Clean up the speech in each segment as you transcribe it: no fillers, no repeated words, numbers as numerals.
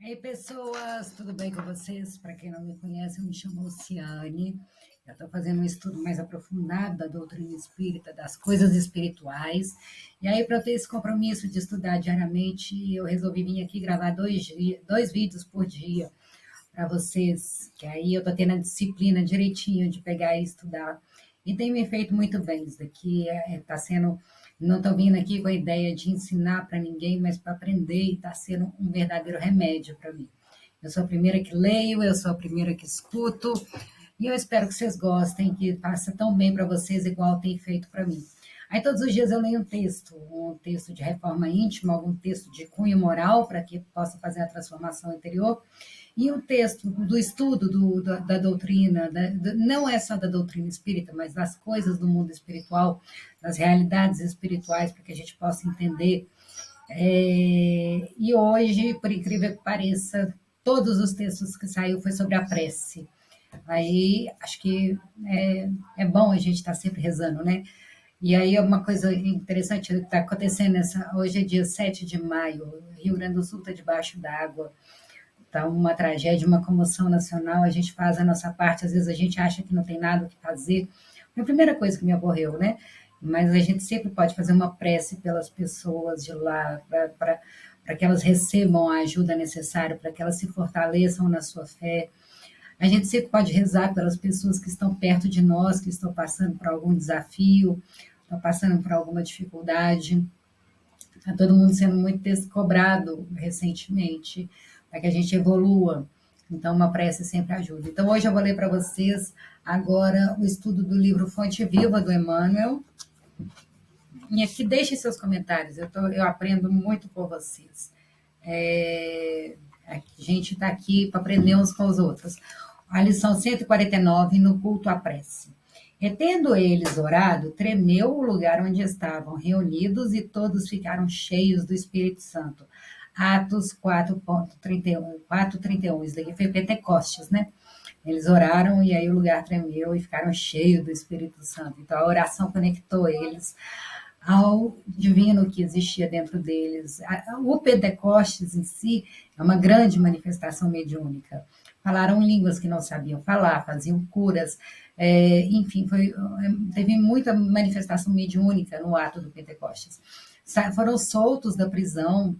Ei, pessoas, tudo bem com vocês? Para quem não me conhece, eu me chamo Luciane. Eu estou fazendo um estudo mais aprofundado da doutrina espírita, das coisas espirituais. E aí, para ter esse compromisso de estudar diariamente, eu resolvi vir aqui gravar dois vídeos por dia para vocês, que aí eu estou tendo a disciplina direitinho de pegar e estudar. E tem me feito muito bem. Isso daqui está sendo. Não estou vindo aqui com a ideia de ensinar para ninguém, mas para aprender, e está sendo um verdadeiro remédio para mim. Eu sou a primeira que leio, eu sou a primeira que escuto, e eu espero que vocês gostem, que faça tão bem para vocês, igual tem feito para mim. Aí todos os dias eu leio um texto de reforma íntima, algum texto de cunho moral, para que possa fazer a transformação interior, e um texto do estudo da doutrina, não é só da doutrina espírita, mas das coisas do mundo espiritual, das realidades espirituais, para que a gente possa entender. E hoje, por incrível que pareça, todos os textos que saiu foi sobre a prece. Aí acho que é bom a gente estar sempre rezando, né? E aí uma coisa interessante está acontecendo hoje é dia 7 de maio, Rio Grande do Sul está debaixo d'água. Está uma tragédia, uma comoção nacional, a gente faz a nossa parte, às vezes a gente acha que não tem nada o que fazer. Foi a primeira coisa que me ocorreu, né? Mas a gente sempre pode fazer uma prece pelas pessoas de lá, para que elas recebam a ajuda necessária, para que elas se fortaleçam na sua fé. A gente sempre pode rezar pelas pessoas que estão perto de nós, que estão passando por algum desafio, estão passando por alguma dificuldade. Está todo mundo sendo muito cobrado recentemente, para que a gente evolua. Então, uma prece sempre ajuda. Então, hoje eu vou ler para vocês agora o estudo do livro Fonte Viva, do Emmanuel. E aqui deixem seus comentários, eu aprendo muito com vocês. A gente está aqui para aprender uns com os outros. A lição 149, no culto à prece. Retendo eles orado, tremeu o lugar onde estavam reunidos e todos ficaram cheios do Espírito Santo. Atos 4.31, 4:31, isso daqui foi Pentecostes, né? Eles oraram e aí o lugar tremeu e ficaram cheios do Espírito Santo. Então a oração conectou eles ao divino que existia dentro deles. O Pentecostes em si é uma grande manifestação mediúnica. Falaram línguas que não sabiam falar, faziam curas, enfim, teve muita manifestação mediúnica no ato do Pentecostes. Foram soltos da prisão,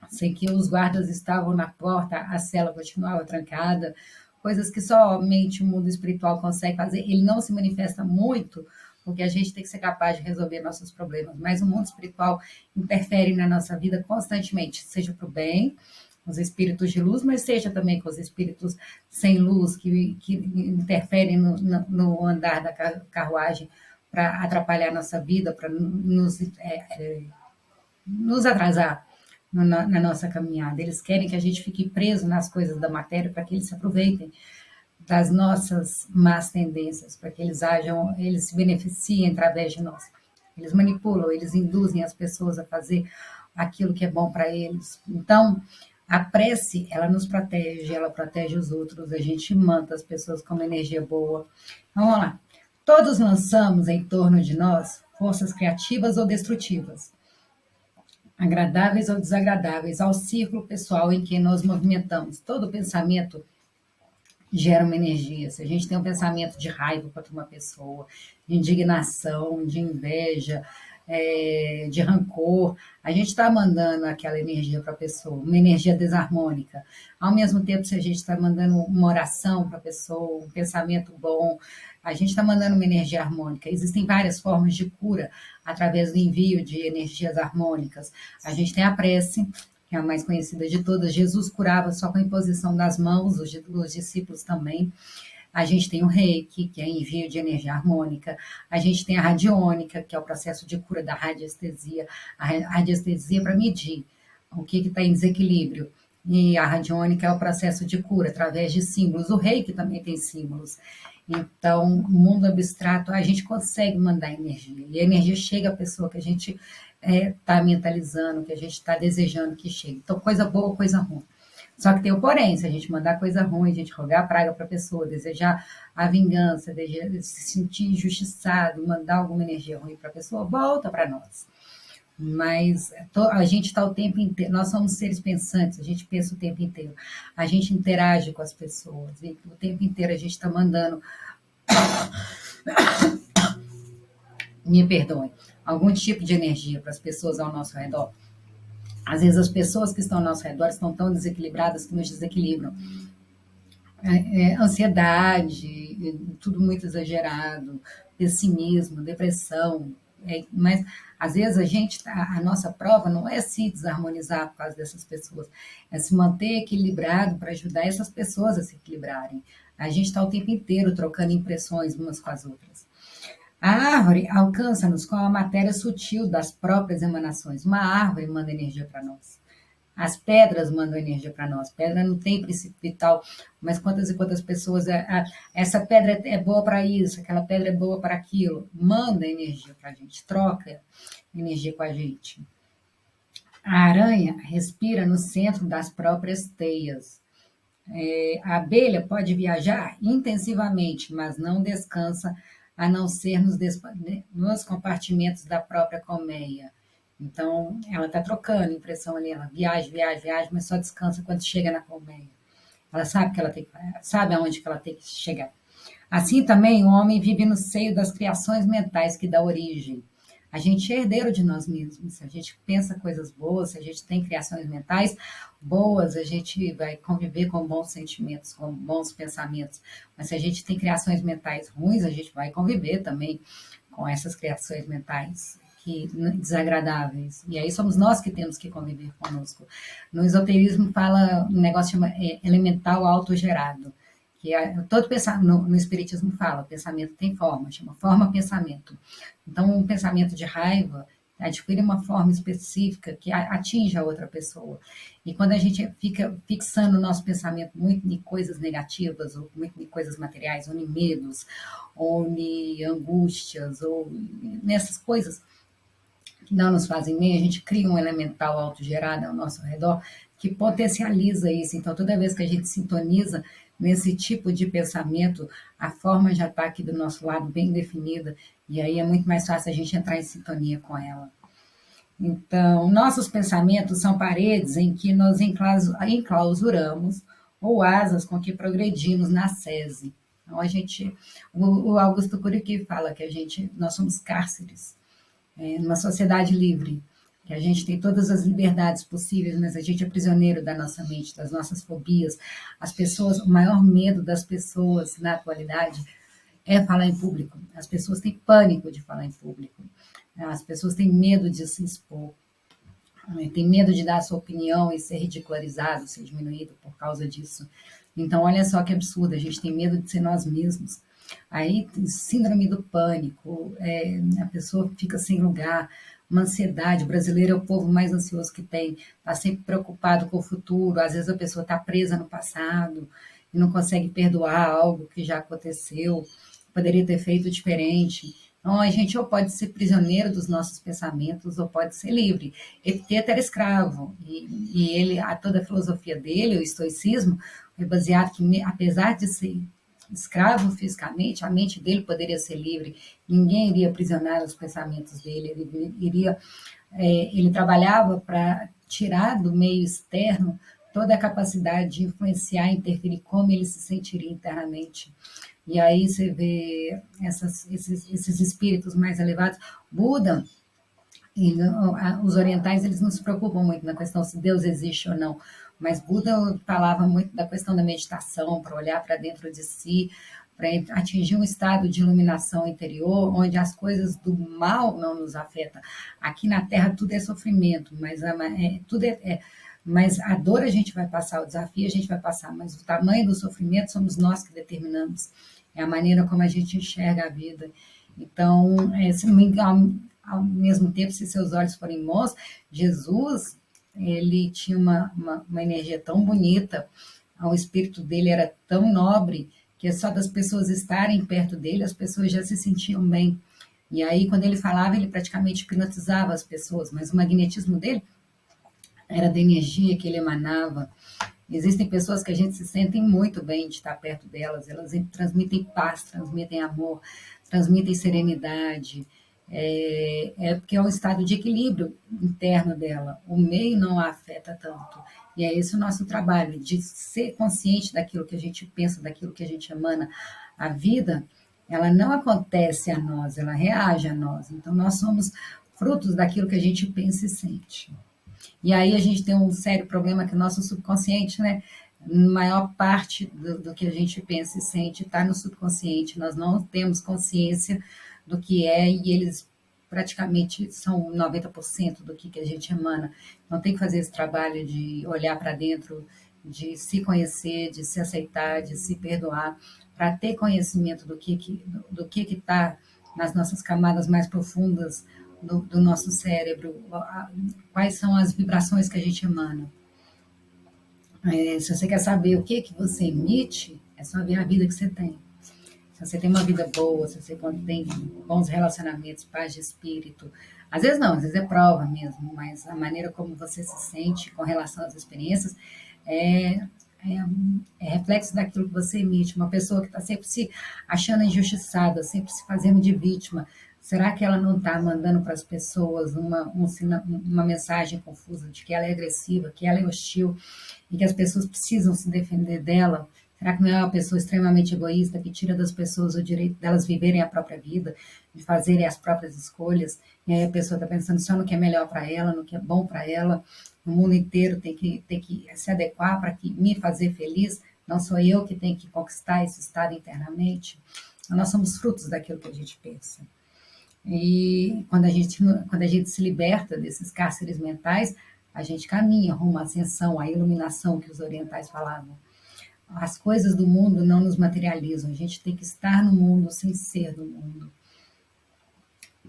sei que os guardas estavam na porta, a cela continuava trancada, coisas que somente o mundo espiritual consegue fazer. Ele não se manifesta muito, porque a gente tem que ser capaz de resolver nossos problemas, mas o mundo espiritual interfere na nossa vida constantemente, seja para o bem, os espíritos de luz, mas seja também com os espíritos sem luz, que interferem no andar da carruagem para atrapalhar a nossa vida, para nos atrasar na nossa caminhada. Eles querem que a gente fique preso nas coisas da matéria para que eles se aproveitem das nossas más tendências, para que eles se beneficiem através de nós. Eles manipulam, eles induzem as pessoas a fazer aquilo que é bom para eles. Então, a prece, ela nos protege, ela protege os outros, a gente manta as pessoas com uma energia boa. Então, vamos lá. Todos lançamos em torno de nós forças criativas ou destrutivas, agradáveis ou desagradáveis, ao círculo pessoal em que nos movimentamos. Todo pensamento gera uma energia. Se a gente tem um pensamento de raiva contra uma pessoa, de indignação, de inveja, de rancor, a gente está mandando aquela energia para a pessoa, uma energia desarmônica. Ao mesmo tempo, se a gente está mandando uma oração para a pessoa, um pensamento bom, a gente está mandando uma energia harmônica. Existem várias formas de cura através do envio de energias harmônicas. A gente tem a prece, que é a mais conhecida de todas. Jesus curava só com a imposição das mãos, os discípulos também. A gente tem o reiki, que é envio de energia harmônica. A gente tem a radiônica, que é o processo de cura da radiestesia. A radiestesia para medir o que está em desequilíbrio. E a radiônica é o processo de cura através de símbolos. O reiki também tem símbolos. Então, no mundo abstrato, a gente consegue mandar energia. E a energia chega à pessoa que a gente está mentalizando, que a gente está desejando que chegue. Então, coisa boa, coisa ruim. Só que tem o porém, se a gente mandar coisa ruim, a gente rogar a praga para a pessoa, desejar a vingança, se sentir injustiçado, mandar alguma energia ruim para a pessoa, volta para nós. mas a gente está o tempo inteiro, nós somos seres pensantes, a gente pensa o tempo inteiro, a gente interage com as pessoas, e o tempo inteiro a gente está mandando, me perdoem, algum tipo de energia para as pessoas ao nosso redor. Às vezes as pessoas que estão ao nosso redor estão tão desequilibradas que nos desequilibram. Ansiedade, tudo muito exagerado, pessimismo, depressão. Mas às vezes a nossa prova não é se desarmonizar por causa dessas pessoas, é se manter equilibrado para ajudar essas pessoas a se equilibrarem. A gente está o tempo inteiro trocando impressões umas com as outras. A árvore alcança-nos com a matéria sutil das próprias emanações. Uma árvore manda energia para nós. As pedras mandam energia para nós. Pedra não tem princípio vital, mas quantas e quantas pessoas. Essa pedra é boa para isso, aquela pedra é boa para aquilo. Manda energia para a gente, troca energia com a gente. A aranha respira no centro das próprias teias. A abelha pode viajar intensivamente, mas não descansa, a não ser nos compartimentos da própria colmeia. Então, ela está trocando impressão ali, ela viaja, viaja, viaja, mas só descansa quando chega na colmeia. Ela sabe que ela tem, sabe aonde que ela tem que chegar. Assim também o homem vive no seio das criações mentais que dá origem. A gente é herdeiro de nós mesmos. Se a gente pensa coisas boas, se a gente tem criações mentais boas, a gente vai conviver com bons sentimentos, com bons pensamentos. Mas se a gente tem criações mentais ruins, a gente vai conviver também com essas criações mentais desagradáveis. E aí somos nós que temos que conviver conosco. No esoterismo fala um negócio chama elemental autogerado, que todo pensamento, no Espiritismo fala, pensamento tem forma, chama forma pensamento. Então, um pensamento de raiva adquire uma forma específica que atinge a outra pessoa. E quando a gente fica fixando o nosso pensamento muito em coisas negativas, ou muito em coisas materiais, ou em medos, ou em angústias, ou nessas coisas que não nos fazem bem, a gente cria um elemental autogerado ao nosso redor que potencializa isso. Então, toda vez que a gente sintoniza nesse tipo de pensamento, a forma já está aqui do nosso lado bem definida, e aí é muito mais fácil a gente entrar em sintonia com ela. Então, nossos pensamentos são paredes em que nos enclausuramos ou asas com que progredimos na sese. Então, o Augusto Cury que fala que nós somos cárceres, numa sociedade livre, que a gente tem todas as liberdades possíveis, mas a gente é prisioneiro da nossa mente, das nossas fobias. O maior medo das pessoas na atualidade é falar em público. As pessoas têm pânico de falar em público. As pessoas têm medo de se expor, têm medo de dar a sua opinião e ser ridicularizado, ser diminuído por causa disso. Então, olha só que absurdo, a gente tem medo de ser nós mesmos. Aí, síndrome do pânico, a pessoa fica sem lugar, uma ansiedade. O brasileiro é o povo mais ansioso que tem, está sempre preocupado com o futuro. Às vezes a pessoa está presa no passado e não consegue perdoar algo que já aconteceu, poderia ter feito diferente. Então, a gente ou pode ser prisioneiro dos nossos pensamentos ou pode ser livre. Epiteto era escravo e toda a filosofia dele, o estoicismo, foi baseado que, apesar de ser escravo fisicamente, a mente dele poderia ser livre, ninguém iria aprisionar os pensamentos dele, ele trabalhava para tirar do meio externo toda a capacidade de influenciar, interferir como ele se sentiria internamente. E aí você vê esses espíritos mais elevados, Buda, e os orientais eles não se preocupam muito na questão se Deus existe ou não, mas Buda falava muito da questão da meditação, para olhar para dentro de si, para atingir um estado de iluminação interior, onde as coisas do mal não nos afetam. Aqui na Terra tudo é sofrimento, mas a dor a gente vai passar, o desafio a gente vai passar, mas o tamanho do sofrimento somos nós que determinamos. É a maneira como a gente enxerga a vida. Então, se não me engano, ao mesmo tempo, se seus olhos forem bons, Jesus, ele tinha uma energia tão bonita, o espírito dele era tão nobre, que só das pessoas estarem perto dele, as pessoas já se sentiam bem. E aí, quando ele falava, ele praticamente hipnotizava as pessoas, mas o magnetismo dele era da energia que ele emanava. Existem pessoas que a gente se sentem muito bem de estar perto delas, elas transmitem paz, transmitem amor, transmitem serenidade, é porque é um estado de equilíbrio interno dela. O meio não a afeta tanto. E é esse o nosso trabalho, de ser consciente daquilo que a gente pensa, daquilo que a gente emana. A vida, ela não acontece a nós, ela reage a nós. Então, nós somos frutos daquilo que a gente pensa e sente. E aí a gente tem um sério problema que o nosso subconsciente, né? A maior parte do que a gente pensa e sente está no subconsciente. Nós não temos consciência do que é e eles praticamente são 90% do que a gente emana. Então tem que fazer esse trabalho de olhar para dentro, de se conhecer, de se aceitar, de se perdoar, para ter conhecimento do que está nas nossas camadas mais profundas do nosso cérebro, quais são as vibrações que a gente emana. Se você quer saber o que você emite, é só ver a vida que você tem. Se você tem uma vida boa, se você tem bons relacionamentos, paz de espírito, às vezes não, às vezes é prova mesmo, mas a maneira como você se sente com relação às experiências é, é, é reflexo daquilo que você emite. Uma pessoa que está sempre se achando injustiçada, sempre se fazendo de vítima, será que ela não está mandando para as pessoas uma mensagem confusa de que ela é agressiva, que ela é hostil e que as pessoas precisam se defender dela? Será que não é uma pessoa extremamente egoísta que tira das pessoas o direito delas viverem a própria vida, de fazerem as próprias escolhas? E aí a pessoa está pensando só no que é melhor para ela, no que é bom para ela. O mundo inteiro tem que se adequar para me fazer feliz. Não sou eu que tenho que conquistar esse estado internamente. Nós somos frutos daquilo que a gente pensa. E quando a gente se liberta desses cárceres mentais, a gente caminha rumo à ascensão, à iluminação que os orientais falavam. As coisas do mundo não nos materializam, a gente tem que estar no mundo sem ser do mundo.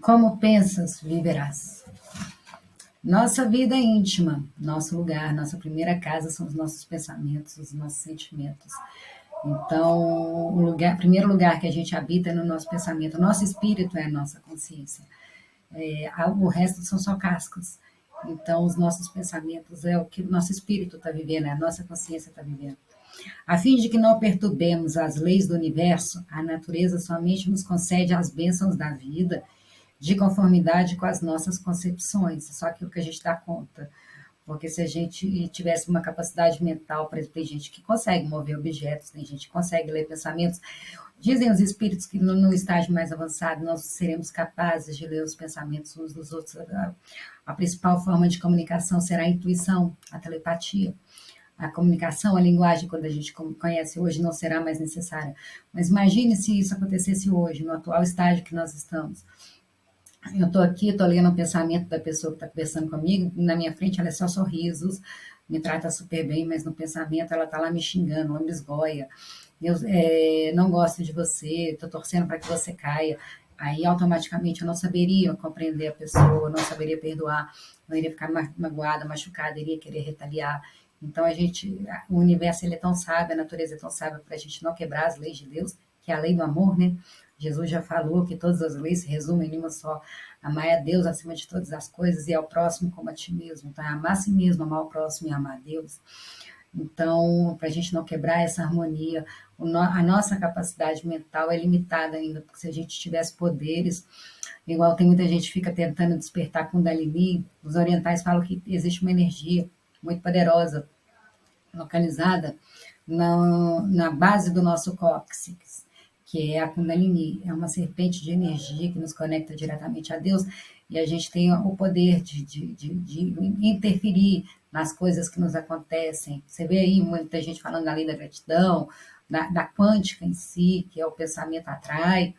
Como pensas, viverás. Nossa vida íntima, nosso lugar, nossa primeira casa são os nossos pensamentos, os nossos sentimentos. Então, o primeiro lugar que a gente habita é no nosso pensamento. O nosso espírito é a nossa consciência. O resto são só cascas. Então, os nossos pensamentos é o que o nosso espírito está vivendo, é a nossa consciência está vivendo. A fim de que não perturbemos as leis do universo, a natureza somente nos concede as bênçãos da vida de conformidade com as nossas concepções, só aquilo que a gente dá conta. Porque se a gente tivesse uma capacidade mental, por exemplo, tem gente que consegue mover objetos, tem gente que consegue ler pensamentos. Dizem os espíritos que no estágio mais avançado nós seremos capazes de ler os pensamentos uns dos outros. A principal forma de comunicação será a intuição, a telepatia. A comunicação, a linguagem, quando a gente conhece hoje, não será mais necessária. Mas imagine se isso acontecesse hoje, no atual estágio que nós estamos. Eu estou aqui, estou lendo o pensamento da pessoa que está conversando comigo, na minha frente ela é só sorrisos, me trata super bem, mas no pensamento ela está lá me xingando, lambisgoia. Eu não gosto de você, estou torcendo para que você caia. Aí automaticamente eu não saberia compreender a pessoa, não saberia perdoar, não iria ficar magoada, machucada, iria querer retaliar. Então o universo ele é tão sábio, a natureza é tão sábia para a gente não quebrar as leis de Deus, que é a lei do amor, né? Jesus já falou que todas as leis se resumem em uma só: amar a Deus acima de todas as coisas e ao próximo como a ti mesmo. Então, é amar a si mesmo, amar o próximo e amar a Deus. Então, para a gente não quebrar essa harmonia, a nossa capacidade mental é limitada ainda, porque se a gente tivesse poderes, igual tem muita gente que fica tentando despertar Kundalini, os orientais falam que existe uma energia muito poderosa, localizada na base do nosso cóccix, que é a Kundalini, é uma serpente de energia que nos conecta diretamente a Deus, e a gente tem o poder de interferir nas coisas que nos acontecem. Você vê aí muita gente falando da lei da gratidão, da quântica em si, que é o pensamento atrai.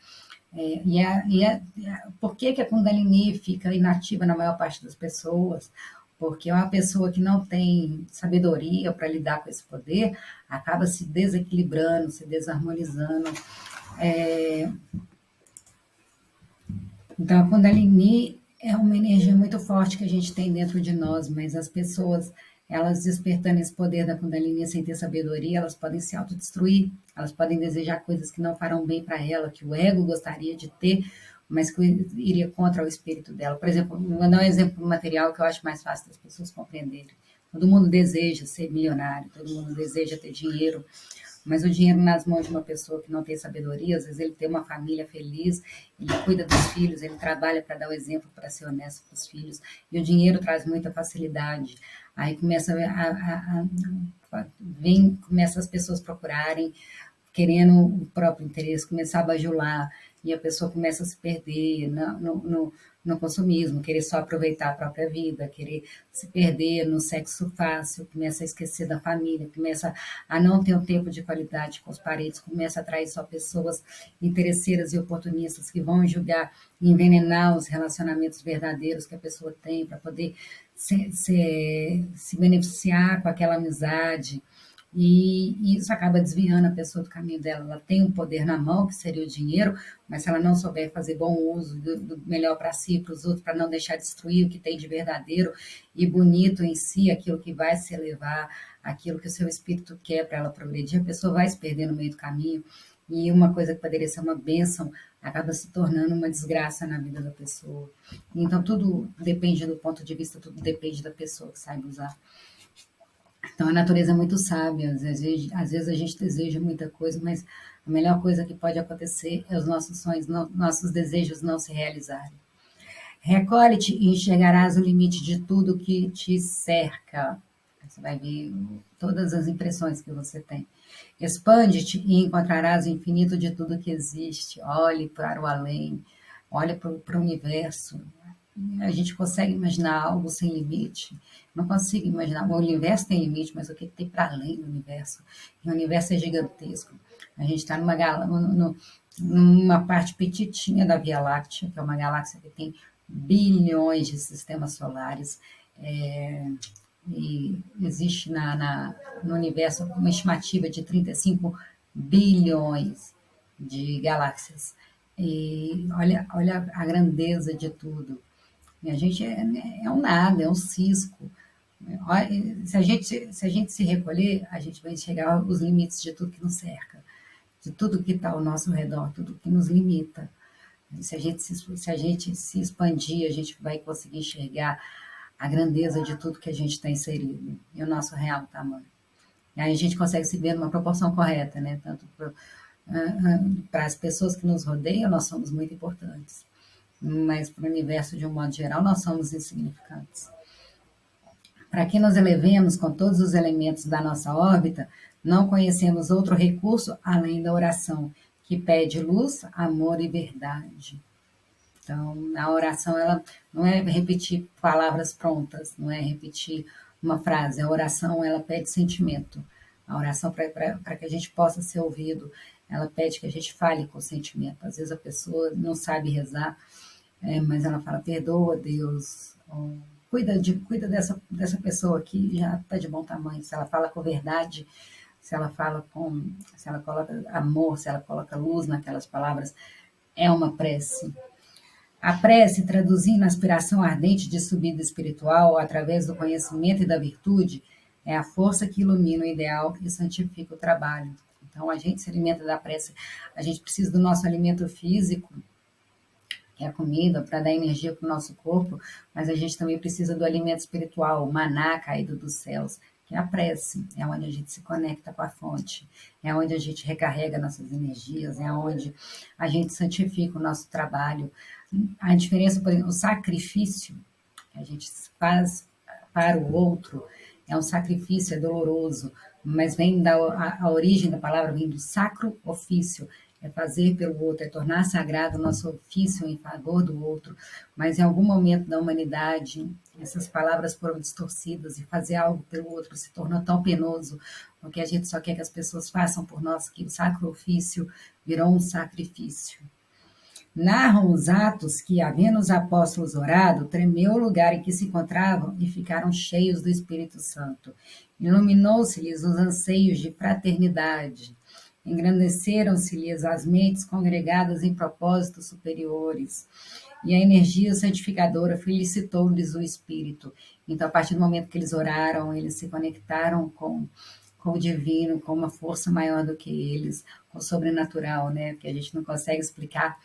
Por que a Kundalini fica inativa na maior parte das pessoas? Porque uma pessoa que não tem sabedoria para lidar com esse poder acaba se desequilibrando, se desarmonizando. Então, a Kundalini é uma energia muito forte que a gente tem dentro de nós, mas as pessoas, elas despertando esse poder da Kundalini sem ter sabedoria, elas podem se autodestruir, elas podem desejar coisas que não farão bem para ela, que o ego gostaria de ter, mas que iria contra o espírito dela. Por exemplo, vou dar um exemplo material que eu acho mais fácil das pessoas compreenderem. Todo mundo deseja ser milionário, todo mundo deseja ter dinheiro, Mas o dinheiro nas mãos de uma pessoa que não tem sabedoria, às vezes ele tem uma família feliz, ele cuida dos filhos, ele trabalha para dar o exemplo, para ser honesto com os filhos, e o dinheiro traz muita facilidade. Aí começa começa as pessoas procurarem, querendo o próprio interesse, começar a bajular, e a pessoa começa a se perder no consumismo, querer só aproveitar a própria vida, querer se perder no sexo fácil, começa a esquecer da família, começa a não ter um tempo de qualidade com os parentes, começa a atrair só pessoas interesseiras e oportunistas que vão julgar e envenenar os relacionamentos verdadeiros que a pessoa tem para poder se beneficiar com aquela amizade. E isso acaba desviando a pessoa do caminho dela. Ela tem um poder na mão, que seria o dinheiro, mas se ela não souber fazer bom uso do melhor para si, para os outros, para não deixar destruir o que tem de verdadeiro e bonito em si, aquilo que vai se elevar, aquilo que o seu espírito quer para ela progredir, a pessoa vai se perder no meio do caminho. E uma coisa que poderia ser uma bênção acaba se tornando uma desgraça na vida da pessoa. Então, tudo depende do ponto de vista, tudo depende da pessoa que saiba usar. Então, a natureza é muito sábia. Às vezes a gente deseja muita coisa, mas a melhor coisa que pode acontecer é os nossos sonhos, nossos desejos não se realizarem. Recolhe-te e enxergarás o limite de tudo que te cerca. Você vai ver todas as impressões que você tem. Expande-te e encontrarás o infinito de tudo que existe. Olhe para o além, olhe para o universo. A gente consegue imaginar algo sem limite. Não consigo imaginar. O universo tem limite, mas o que tem para além do universo? E o universo é gigantesco. A gente está numa parte petitinha da Via Láctea, que é uma galáxia que tem bilhões de sistemas solares. E existe no universo uma estimativa de 35 bilhões de galáxias. E olha a grandeza de tudo. E a gente é um nada, é um cisco. Se a gente se recolher, a gente vai chegar aos limites de tudo que nos cerca, de tudo que está ao nosso redor, tudo que nos limita. Se a gente se expandir, a gente vai conseguir enxergar a grandeza de tudo que a gente está inserido e o nosso real tamanho. E aí a gente consegue se ver numa proporção correta, né? Tanto para as pessoas que nos rodeiam, nós somos muito importantes, mas para o universo de um modo geral, nós somos insignificantes. Para que nos elevemos com todos os elementos da nossa órbita, não conhecemos outro recurso além da oração, que pede luz, amor e verdade. Então, a oração, ela não é repetir palavras prontas, não é repetir uma frase. A oração, ela pede sentimento. A oração, para que a gente possa ser ouvido, ela pede que a gente fale com sentimento. Às vezes a pessoa não sabe rezar, mas ela fala, perdoa, Deus, ou, cuida dessa pessoa que já está de bom tamanho. Se ela fala com verdade, se ela coloca amor, se ela coloca luz naquelas palavras, é uma prece. A prece, traduzindo a aspiração ardente de subida espiritual através do conhecimento e da virtude, é a força que ilumina o ideal e santifica o trabalho. Então, a gente se alimenta da prece, a gente precisa do nosso alimento físico, que é a comida, para dar energia para o nosso corpo, mas a gente também precisa do alimento espiritual, o maná caído dos céus, que é a prece, é onde a gente se conecta com a fonte, é onde a gente recarrega nossas energias, é onde a gente santifica o nosso trabalho. A diferença, por exemplo, o sacrifício que a gente faz para o outro é um sacrifício, é doloroso, mas a origem da palavra vem do sacro ofício, é fazer pelo outro, é tornar sagrado o nosso ofício em favor do outro. Mas em algum momento da humanidade, essas palavras foram distorcidas e fazer algo pelo outro se tornou tão penoso, porque a gente só quer que as pessoas façam por nós, que o sacro ofício virou um sacrifício. Narram os atos que, havendo os apóstolos orado, tremeu o lugar em que se encontravam e ficaram cheios do Espírito Santo. Iluminou-se-lhes os anseios de fraternidade. Engrandeceram-se-lhes as mentes congregadas em propósitos superiores. E a energia santificadora felicitou-lhes o Espírito. Então, a partir do momento que eles oraram, eles se conectaram com o divino, com uma força maior do que eles, com o sobrenatural, né? Que a gente não consegue explicar.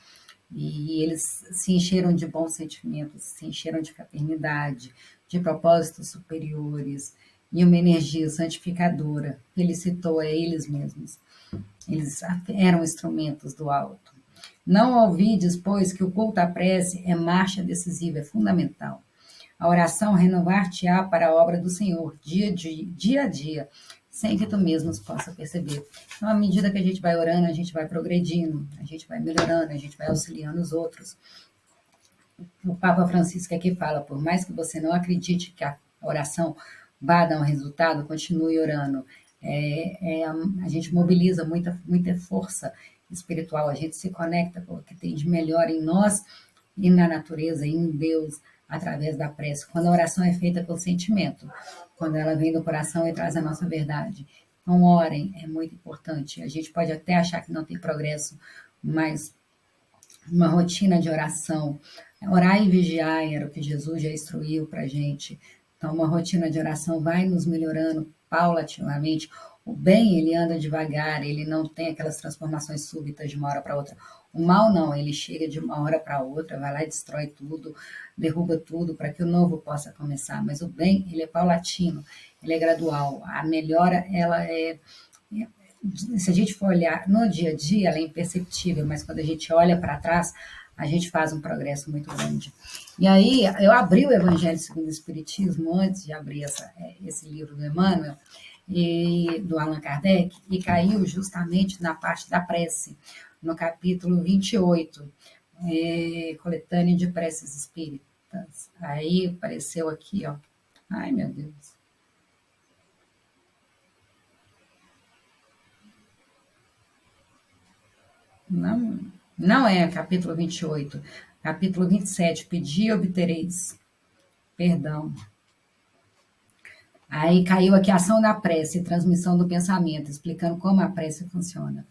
E eles se encheram de bons sentimentos, se encheram de fraternidade, de propósitos superiores, e uma energia santificadora felicitou a eles mesmos. Eles eram instrumentos do alto. Não ouvides, pois, que o culto à prece é marcha decisiva, é fundamental. A oração renovar-te-á para a obra do Senhor, dia a dia, sem que tu mesmo possa perceber. Então, à medida que a gente vai orando, a gente vai progredindo, a gente vai melhorando, a gente vai auxiliando os outros. O Papa Francisco aqui fala, por mais que você não acredite que a oração vá dar um resultado, continue orando. A gente mobiliza muita força espiritual, a gente se conecta com o que tem de melhor em nós e na natureza, e em Deus, através da prece. Quando a oração é feita com sentimento, quando ela vem do coração e traz a nossa verdade. Então, orem, é muito importante. A gente pode até achar que não tem progresso, mas uma rotina de oração. Orar e vigiar era o que Jesus já instruiu para a gente. Então, uma rotina de oração vai nos melhorando paulatinamente. O bem, ele anda devagar, ele não tem aquelas transformações súbitas de uma hora para outra. O mal não, ele chega de uma hora para outra, vai lá e destrói tudo, derruba tudo para que o novo possa começar. Mas o bem, ele é paulatino, ele é gradual. A melhora, ela se a gente for olhar no dia a dia, ela é imperceptível, mas quando a gente olha para trás, a gente faz um progresso muito grande. E aí, eu abri o Evangelho segundo o Espiritismo antes de abrir esse livro do Emmanuel, do Allan Kardec, e caiu justamente na parte da prece, no capítulo 28, coletânea de preces espíritas. Aí apareceu aqui, ó. Ai, meu Deus. Não, não é capítulo 28, capítulo 27, pedi e obtereis. Perdão. Aí caiu aqui a ação da prece, transmissão do pensamento, explicando como a prece funciona.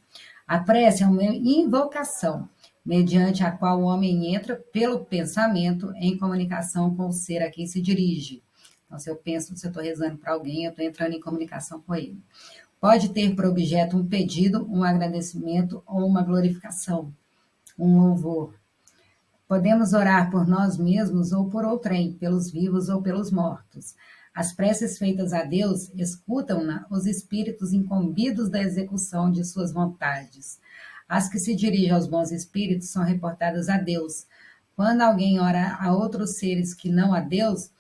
A prece é uma invocação, mediante a qual o homem entra pelo pensamento em comunicação com o ser a quem se dirige. Então, se eu penso, se eu estou rezando para alguém, eu estou entrando em comunicação com ele. Pode ter por objeto um pedido, um agradecimento ou uma glorificação, um louvor. Podemos orar por nós mesmos ou por outrem, pelos vivos ou pelos mortos. As preces feitas a Deus escutam-na os espíritos incumbidos da execução de suas vontades. As que se dirigem aos bons espíritos são reportadas a Deus. Quando alguém ora a outros seres que não a Deus,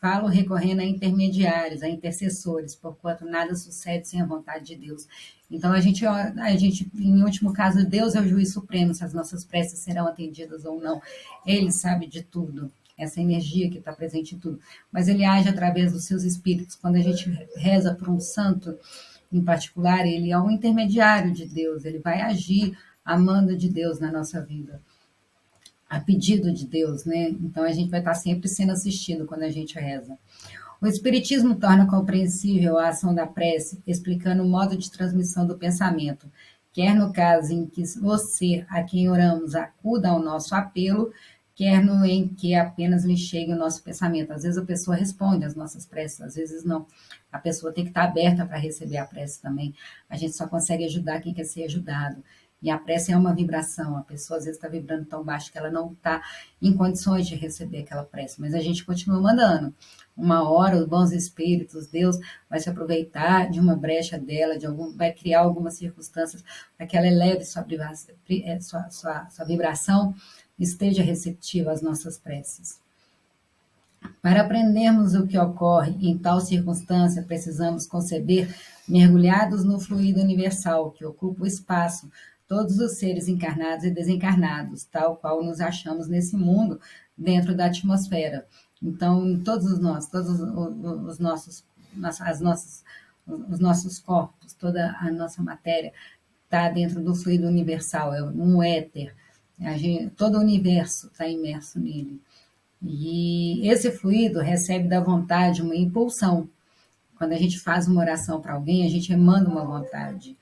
falo recorrendo a intermediários, a intercessores, porquanto nada sucede sem a vontade de Deus. Então, em último caso, Deus é o juiz supremo, se as nossas preces serão atendidas ou não. Ele sabe de tudo, essa energia que está presente em tudo. Mas ele age através dos seus espíritos. Quando a gente reza por um santo, em particular, ele é um intermediário de Deus, ele vai agir a mando de Deus na nossa vida, a pedido de Deus, né? Então a gente vai estar sempre sendo assistido quando a gente reza. O Espiritismo torna compreensível a ação da prece, explicando o modo de transmissão do pensamento, quer no caso em que você, a quem oramos, acuda ao nosso apelo, quer no em que apenas lhe chegue o nosso pensamento. Às vezes a pessoa responde às nossas preces, às vezes não. A pessoa tem que estar aberta para receber a prece também. A gente só consegue ajudar quem quer ser ajudado. E a prece é uma vibração. A pessoa às vezes está vibrando tão baixo que ela não está em condições de receber aquela prece, mas a gente continua mandando. Uma hora, os bons espíritos, Deus vai se aproveitar de uma brecha dela, vai criar algumas circunstâncias para que ela eleve sua vibração, esteja receptiva às nossas preces. Para aprendermos o que ocorre em tal circunstância, precisamos conceber mergulhados no fluido universal que ocupa o espaço, todos os seres encarnados e desencarnados, tal qual nos achamos nesse mundo, dentro da atmosfera. Então, todos os nossos, os nossos corpos, toda a nossa matéria está dentro do fluido universal, é um éter. Todo o universo está imerso nele. E esse fluido recebe da vontade uma impulsão. Quando a gente faz uma oração para alguém, a gente emana uma vontade.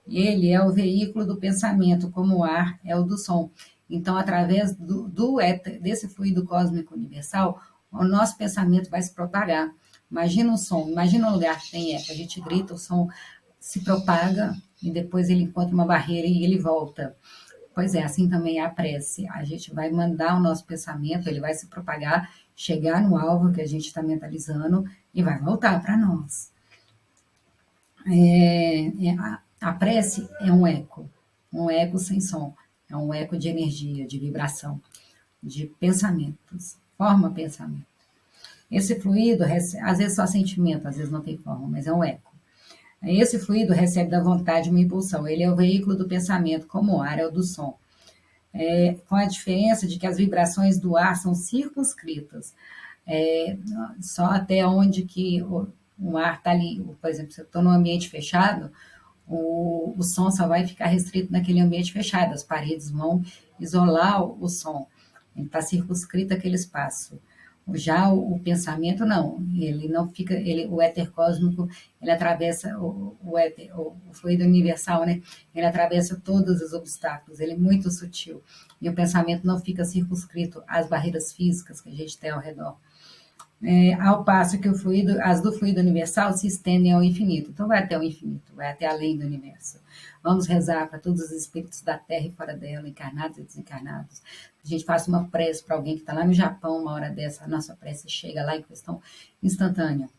Ele é o veículo do pensamento, como o ar é o do som. Então, através do éter, desse fluido cósmico universal, o nosso pensamento vai se propagar. Imagina um som, imagina um lugar que tem eco, a gente grita, o som se propaga e depois ele encontra uma barreira e ele volta. Pois é, assim também é a prece. A gente vai mandar o nosso pensamento, ele vai se propagar, chegar no alvo que a gente está mentalizando e vai voltar para nós. A prece é um eco sem som, é um eco de energia, de vibração, de pensamentos, forma pensamento. Esse fluido, às vezes só sentimento, às vezes não tem forma, mas é um eco. Esse fluido recebe da vontade uma impulsão, ele é o veículo do pensamento, como o ar é o do som. Com a diferença de que as vibrações do ar são circunscritas, é, só até onde que o ar está ali. Por exemplo, se eu estou num ambiente fechado, o som só vai ficar restrito naquele ambiente fechado, as paredes vão isolar o som, ele está circunscrito aquele espaço. Já o pensamento, não, ele não fica, o éter cósmico, ele atravessa o fluido universal, né? Ele atravessa todos os obstáculos, ele é muito sutil. E o pensamento não fica circunscrito às barreiras físicas que a gente tem ao redor. Ao passo que as do fluido universal se estendem ao infinito. Então, vai até o infinito, vai até além do universo. Vamos rezar para todos os espíritos da Terra e fora dela, encarnados e desencarnados. A gente faça uma prece para alguém que está lá no Japão, uma hora dessa, a nossa prece chega lá em questão instantânea.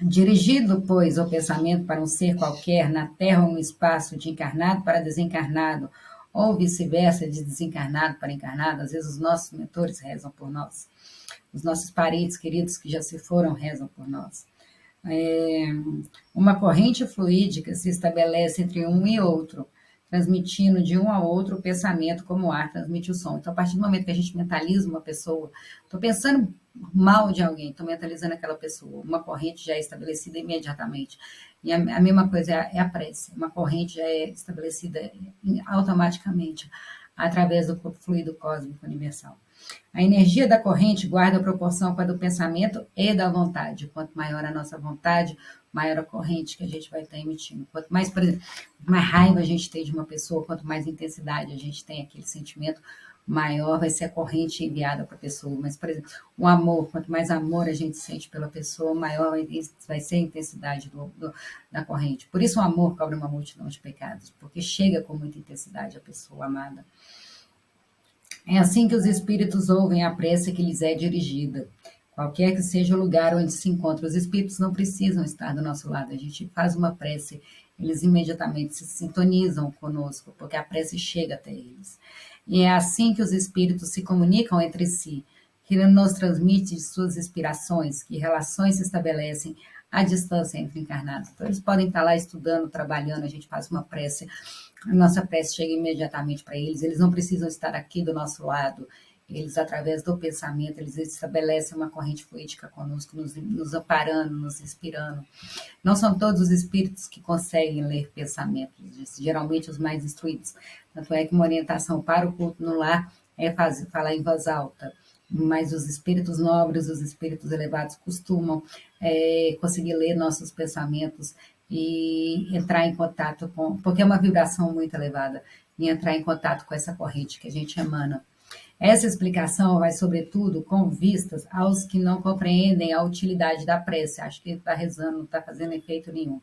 Dirigido, pois, o pensamento para um ser qualquer, na Terra ou no espaço, de encarnado para desencarnado, ou vice-versa, de desencarnado para encarnado, às vezes os nossos mentores rezam por nós. Os nossos parentes queridos que já se foram rezam por nós. Uma corrente fluídica se estabelece entre um e outro, transmitindo de um a outro o pensamento como o ar transmite o som. Então, a partir do momento que a gente mentaliza uma pessoa, estou pensando mal de alguém, estou mentalizando aquela pessoa, uma corrente já é estabelecida imediatamente. E a mesma coisa é a prece, uma corrente já é estabelecida automaticamente através do fluido cósmico universal. A energia da corrente guarda a proporção com a do pensamento e da vontade. Quanto maior a nossa vontade, maior a corrente que a gente vai estar emitindo. Quanto mais, por exemplo, mais raiva a gente tem de uma pessoa, quanto mais intensidade a gente tem aquele sentimento, maior vai ser a corrente enviada para a pessoa. Mas, por exemplo, o amor, quanto mais amor a gente sente pela pessoa, maior vai ser a intensidade da corrente. Por isso o amor cobre uma multidão de pecados, porque chega com muita intensidade a pessoa amada. É assim que os espíritos ouvem a prece que lhes é dirigida. Qualquer que seja o lugar onde se encontra, os espíritos não precisam estar do nosso lado. A gente faz uma prece, eles imediatamente se sintonizam conosco, porque a prece chega até eles. E é assim que os espíritos se comunicam entre si, que nos transmite suas inspirações, que relações se estabelecem à distância entre encarnados. Então, eles podem estar lá estudando, trabalhando, a gente faz uma prece, a nossa prece chega imediatamente para eles não precisam estar aqui do nosso lado, eles, através do pensamento, eles estabelecem uma corrente fluídica conosco, nos amparando, nos inspirando. Não são todos os espíritos que conseguem ler pensamentos, geralmente os mais instruídos. Tanto é que uma orientação para o culto no lar é falar em voz alta, mas os espíritos nobres, os espíritos elevados costumam conseguir ler nossos pensamentos e entrar em contato porque é uma vibração muito elevada, e entrar em contato com essa corrente que a gente emana. Essa explicação vai, sobretudo, com vistas aos que não compreendem a utilidade da prece. Acho que ele está rezando, não está fazendo efeito nenhum.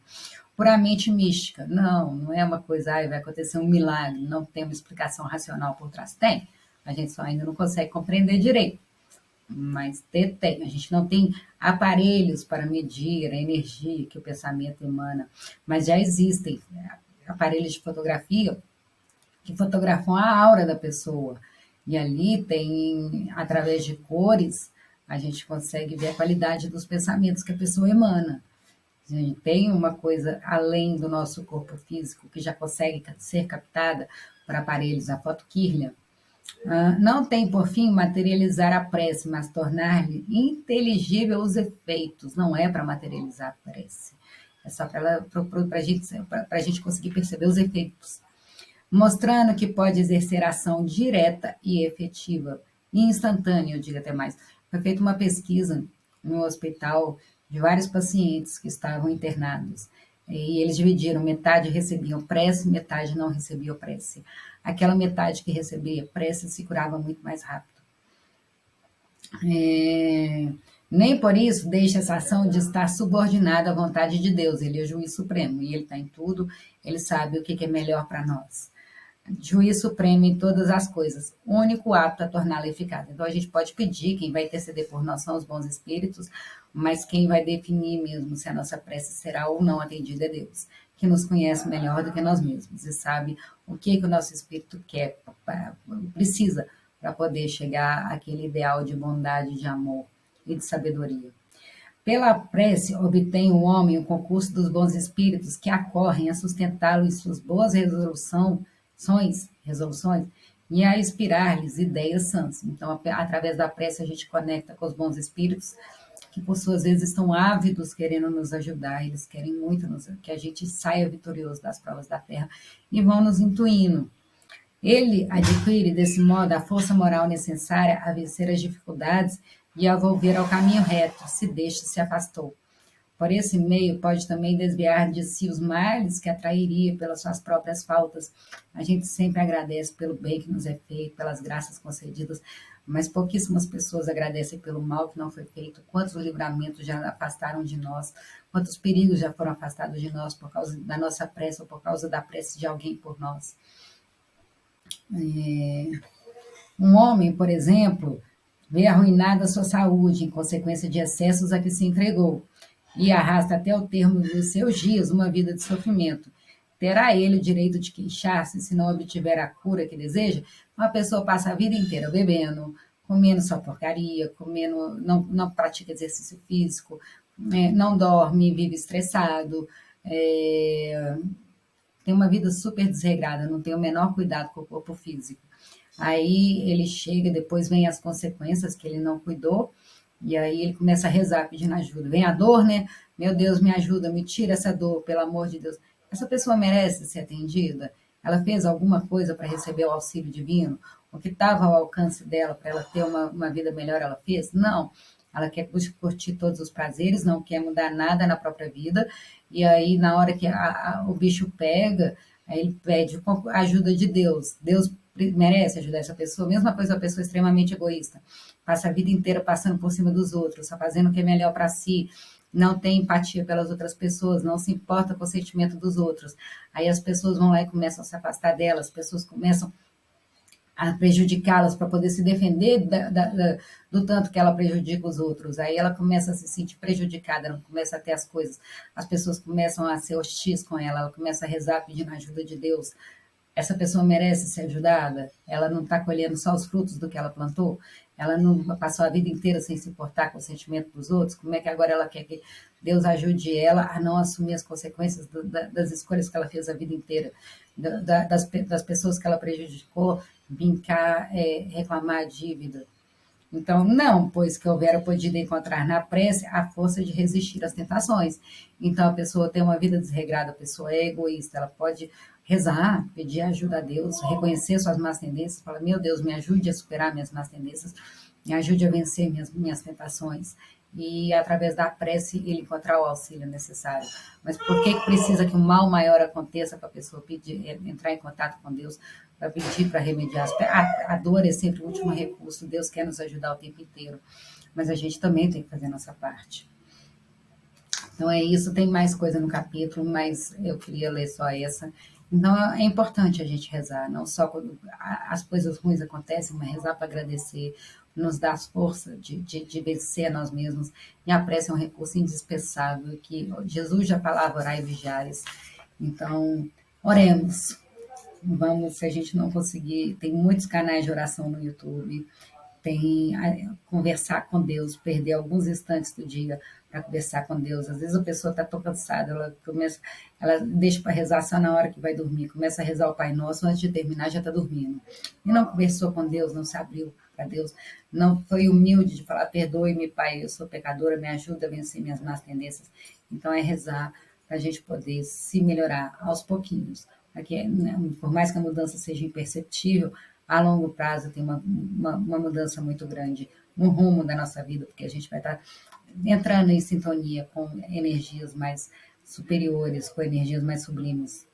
Puramente mística. Não é uma coisa, vai acontecer um milagre, não tem uma explicação racional por trás. Tem, a gente só ainda não consegue compreender direito. Mas tem. A gente não tem aparelhos para medir a energia que o pensamento emana, mas já existem aparelhos de fotografia que fotografam a aura da pessoa. E ali tem, através de cores, a gente consegue ver a qualidade dos pensamentos que a pessoa emana. A gente tem uma coisa além do nosso corpo físico que já consegue ser captada por aparelhos, a foto Kirlian. Não tem, por fim, materializar a prece, mas tornar-lhe inteligível os efeitos. Não é para materializar a prece. É só para a gente conseguir perceber os efeitos. Mostrando que pode exercer ação direta e efetiva, e instantânea, eu digo até mais. Foi feita uma pesquisa no hospital de vários pacientes que estavam internados. E eles dividiram, metade recebiam prece, metade não recebiam prece. Aquela metade que recebia prece se curava muito mais rápido. Nem por isso deixa essa ação de estar subordinada à vontade de Deus. Ele é o juiz supremo e ele está em tudo, ele sabe o que é melhor para nós. Juiz supremo em todas as coisas, único apto a torná-la eficaz. Então, a gente pode pedir, quem vai interceder por nós são os bons espíritos, mas quem vai definir mesmo se a nossa prece será ou não atendida é Deus. que nos conhece melhor do que nós mesmos e sabe o que o nosso espírito quer, precisa para poder chegar àquele ideal de bondade, de amor e de sabedoria. Pela prece, obtém o homem o concurso dos bons espíritos que acorrem a sustentá-lo em suas boas resoluções e a inspirar-lhes ideias sãs. Então, através da prece, a gente conecta com os bons espíritos que, por suas vezes, estão ávidos querendo nos ajudar. Eles querem muito que a gente saia vitorioso das provas da terra e vão nos intuindo. Ele adquire, desse modo, a força moral necessária a vencer as dificuldades e a volver ao caminho reto, se deste se afastou. Por esse meio, pode também desviar de si os males que atrairia pelas suas próprias faltas. A gente sempre agradece pelo bem que nos é feito, pelas graças concedidas, mas pouquíssimas pessoas agradecem pelo mal que não foi feito. Quantos livramentos já afastaram de nós, quantos perigos já foram afastados de nós por causa da nossa prece ou por causa da prece de alguém por nós. Um homem, por exemplo, vê arruinada a sua saúde em consequência de excessos a que se entregou e arrasta até o termo dos seus dias uma vida de sofrimento. Terá ele o direito de queixar-se se não obtiver a cura que deseja? Uma pessoa passa a vida inteira bebendo, comendo só porcaria, comendo, não pratica exercício físico, não dorme, vive estressado, tem uma vida super desregrada, não tem o menor cuidado com o corpo físico. Aí ele chega, depois vem as consequências que ele não cuidou, e aí ele começa a rezar pedindo ajuda. Vem a dor, né? Meu Deus, me ajuda, me tira essa dor, pelo amor de Deus. Essa pessoa merece ser atendida? Ela fez alguma coisa para receber o auxílio divino? O que estava ao alcance dela para ela ter uma vida melhor, ela fez? Não. Ela quer curtir todos os prazeres, não quer mudar nada na própria vida. E aí, na hora que o bicho pega, aí ele pede a ajuda de Deus. Deus merece ajudar essa pessoa. Mesma coisa, a pessoa extremamente egoísta. Passa a vida inteira passando por cima dos outros, só fazendo o que é melhor para si. Não tem empatia pelas outras pessoas, não se importa com o sentimento dos outros. Aí as pessoas vão lá e começam a se afastar delas, as pessoas começam a prejudicá-las para poder se defender do tanto que ela prejudica os outros. Aí ela começa a se sentir prejudicada, ela começa a ter as coisas, as pessoas começam a ser hostis com ela começa a rezar pedindo a ajuda de Deus. Essa pessoa merece ser ajudada? Ela não está colhendo só os frutos do que ela plantou? Ela não passou a vida inteira sem se importar com o sentimento dos outros? Como é que agora ela quer que Deus ajude ela a não assumir as consequências das escolhas que ela fez a vida inteira? Das pessoas que ela prejudicou, vir cá reclamar a dívida. Então, não, pois que houvera podido encontrar na prece a força de resistir às tentações. Então, a pessoa tem uma vida desregrada, a pessoa é egoísta, ela pode rezar, pedir ajuda a Deus, reconhecer suas más tendências, falar, meu Deus, me ajude a superar minhas más tendências, me ajude a vencer minhas tentações. E, através da prece, ele encontrar o auxílio necessário. Mas por que precisa que um mal maior aconteça para a pessoa pedir, entrar em contato com Deus, para pedir para remediar? A dor é sempre o último recurso, Deus quer nos ajudar o tempo inteiro, mas a gente também tem que fazer a nossa parte. Então é isso, tem mais coisa no capítulo, mas eu queria ler só essa. Então é importante a gente rezar, não só quando as coisas ruins acontecem, mas rezar para agradecer, nos dar força de vencer a nós mesmos. E a prece é um recurso indispensável, que Jesus já falava, orai e vigiares. Então, oremos. Vamos, se a gente não conseguir, tem muitos canais de oração no YouTube, tem conversar com Deus, perder alguns instantes do dia para conversar com Deus. Às vezes a pessoa está tão cansada, ela deixa para rezar só na hora que vai dormir, começa a rezar o Pai Nosso, antes de terminar já está dormindo. E não conversou com Deus, não se abriu para Deus, não foi humilde de falar, perdoe-me, Pai, eu sou pecadora, me ajuda a vencer minhas más tendências. Então é rezar para a gente poder se melhorar aos pouquinhos. Aqui, né, por mais que a mudança seja imperceptível, a longo prazo tem uma mudança muito grande no rumo da nossa vida, porque a gente vai estar entrando em sintonia com energias mais superiores, com energias mais sublimes,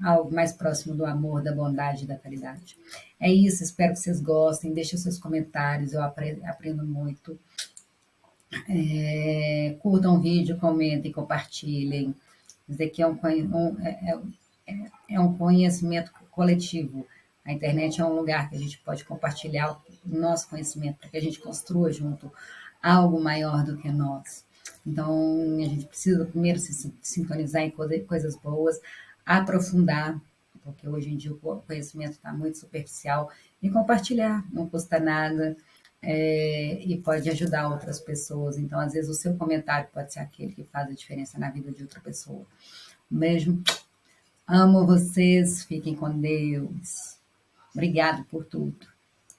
algo mais próximo do amor, da bondade e da caridade. É isso, espero que vocês gostem, deixem seus comentários, eu aprendo muito. Curtam o vídeo, comentem, compartilhem. Isso aqui é um conhecimento coletivo. A internet é um lugar que a gente pode compartilhar o nosso conhecimento para que a gente construa junto algo maior do que nós. Então, a gente precisa primeiro se sintonizar em coisas boas, aprofundar, porque hoje em dia o conhecimento está muito superficial, e compartilhar, não custa nada, e pode ajudar outras pessoas. Então, às vezes, o seu comentário pode ser aquele que faz a diferença na vida de outra pessoa. Um beijo, amo vocês, fiquem com Deus. Obrigado por tudo.